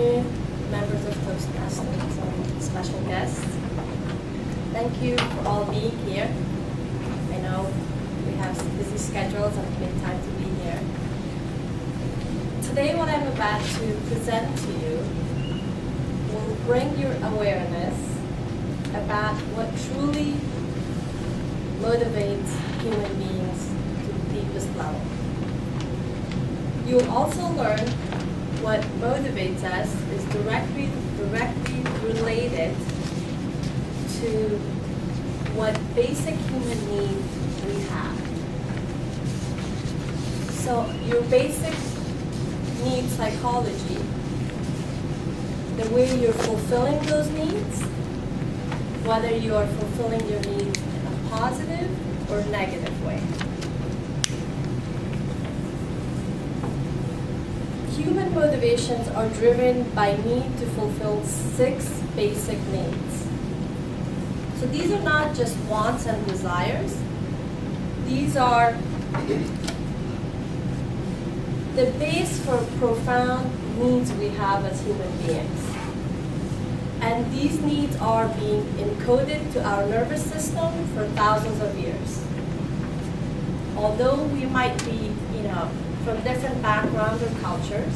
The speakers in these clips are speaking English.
afternoon, members of Toastmasters and special guests. Thank you for all being here. I know we have busy schedules and make time to be here. Today what I'm about to present to you will bring your awareness about what truly motivates human beings to the deepest level. You'll also learn what motivates us is directly related to what basic human needs we have. So your basic need psychology, the way you're fulfilling those needs, whether you are fulfilling your needs in a positive or negative way. Human motivations are driven by need to fulfill 6 basic needs. So these are not just wants and desires. These are the base for profound needs we have as human beings. And these needs are being encoded to our nervous system for thousands of years. Although we might be, from different backgrounds or cultures,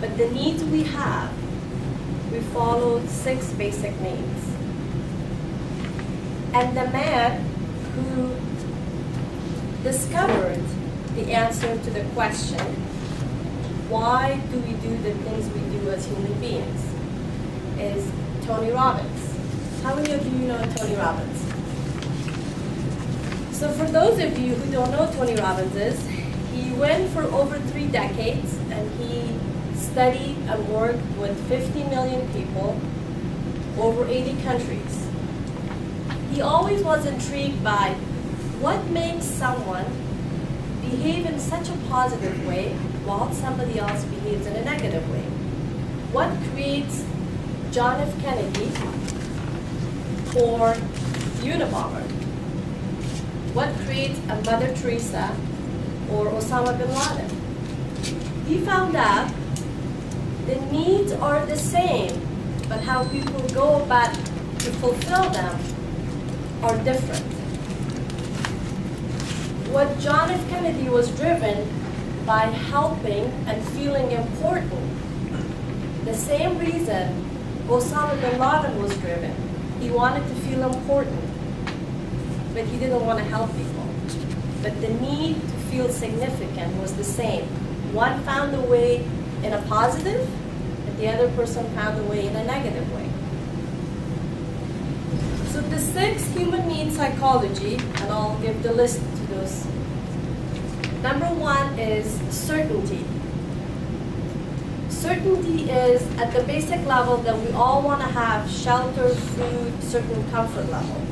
but the needs we have, we followed 6 basic needs. And the man who discovered the answer to the question, why do we do the things we do as human beings, is Tony Robbins. How many of you know Tony Robbins? So for those of you who don't know Tony Robbins is, he went for over 3 decades and he studied and worked with 50 million people, over 80 countries. He always was intrigued by what makes someone behave in such a positive way while somebody else behaves in a negative way. What creates John F. Kennedy or Unabomber? What creates a Mother Teresa or Osama bin Laden? He found out the needs are the same, but how people go about to fulfill them are different. What John F. Kennedy was driven by helping and feeling important, the same reason Osama bin Laden was driven. He wanted to feel important, but he didn't want to help people. But the need to feel significant was the same. One found a way in a positive, and the other person found a way in a negative way. So the 6 human needs psychology, and I'll give the list to those. Number 1 is certainty. Certainty is at the basic level that we all want to have shelter, food, certain comfort level.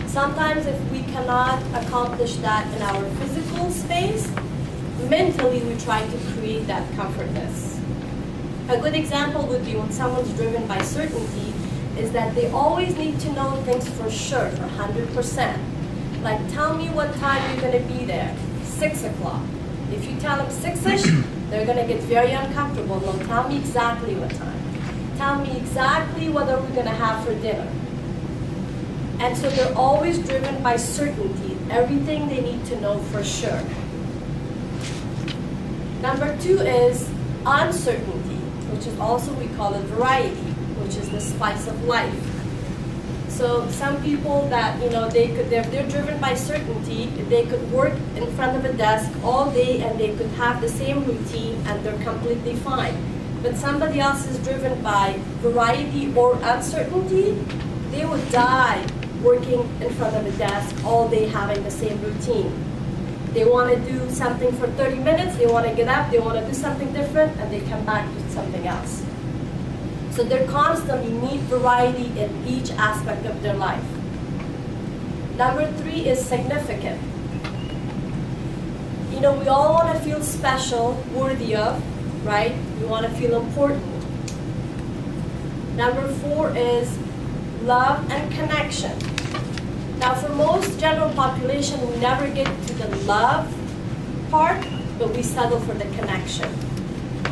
Sometimes if we cannot accomplish that in our physical space, mentally we try to create that comfortness. A good example would be when someone's driven by certainty is that they always need to know things for sure, for 100%. Like, tell me what time you're going to be there, 6 o'clock. If you tell them 6-ish, they're going to get very uncomfortable. No, tell me exactly what time. Tell me exactly what are we going to have for dinner. And so they're always driven by certainty, everything they need to know for sure. Number 2 is uncertainty, which is also, we call it variety, which is the spice of life. So some people that, they're driven by certainty, they could work in front of a desk all day and they could have the same routine and they're completely fine. But somebody else is driven by variety or uncertainty, they would die working in front of a desk all day having the same routine. They want to do something for 30 minutes, they want to get up, they want to do something different, and they come back to something else. So they constantly need variety in each aspect of their life. Number 3 is significant. We all want to feel special, worthy of, right? We want to feel important. Number 4 is love and connection. Now for most general population, we never get to the love part, but we settle for the connection.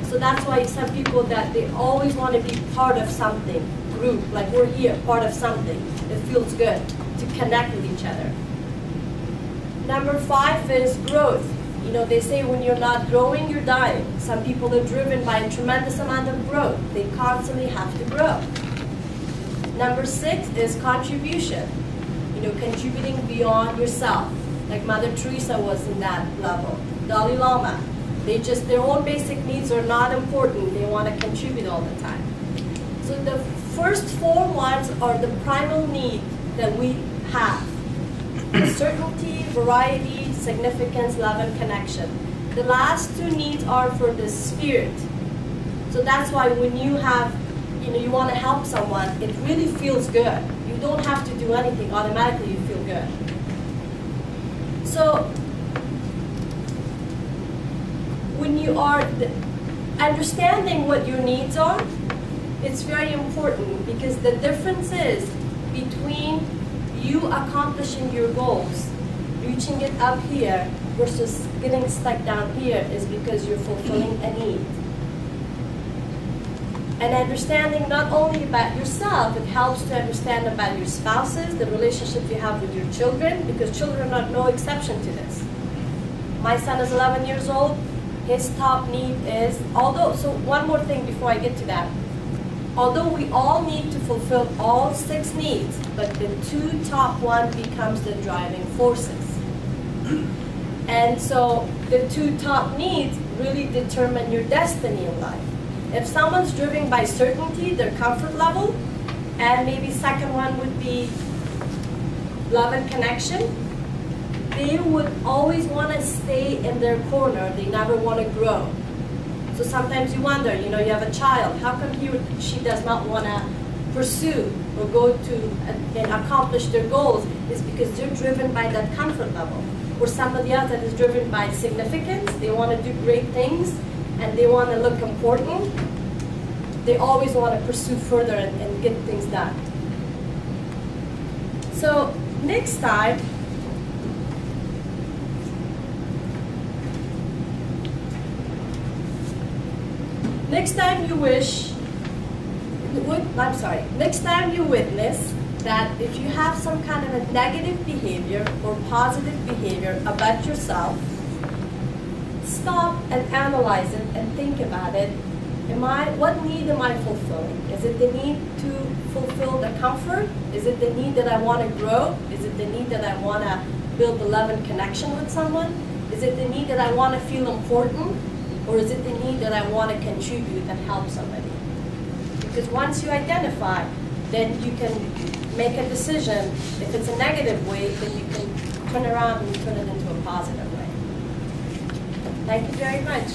So that's why some people that they always want to be part of something, group, like we're here, part of something. It feels good to connect with each other. Number 5 is growth. You know, they say when you're not growing, you're dying. Some people are driven by a tremendous amount of growth. They constantly have to grow. Number 6 is contribution. You know, contributing beyond yourself. Like Mother Teresa was in that level. Dalai Lama. Their own basic needs are not important. They want to contribute all the time. So the first 4 ones are the primal need that we have. Certainty, variety, significance, love, and connection. The last 2 needs are for the spirit. So that's why when you have, you want to help someone, it really feels good. You don't have to do anything. Automatically you feel good. So when you are understanding what your needs are, it's very important because the difference is between you accomplishing your goals, reaching it up here versus getting stuck down here is because you're fulfilling a need. And understanding not only about yourself, it helps to understand about your spouses, the relationship you have with your children, because children are no exception to this. My son is 11 years old. His top need is, so one more thing before I get to that. Although we all need to fulfill all 6 needs, but the 2 top one becomes the driving forces. And so the 2 top needs really determine your destiny in life. If someone's driven by certainty, their comfort level, and maybe second one would be love and connection, they would always want to stay in their corner. They never want to grow. So sometimes you wonder, you have a child, how come he or she does not want to pursue or go to and accomplish their goals? Is because they're driven by that comfort level. Or somebody else that is driven by significance, they want to do great things and they want to look important. They always want to pursue further and get things done. So next time, next time you witness that if you have some kind of a negative behavior or positive behavior about yourself, stop and analyze it and think about it. What need am I fulfilling? Is it the need to fulfill the comfort? Is it the need that I want to grow? Is it the need that I want to build a love and connection with someone? Is it the need that I want to feel important? Or is it the need that I want to contribute and help somebody? Because once you identify, then you can make a decision. If it's a negative way, then you can turn around and turn it into a positive way. Thank you very much.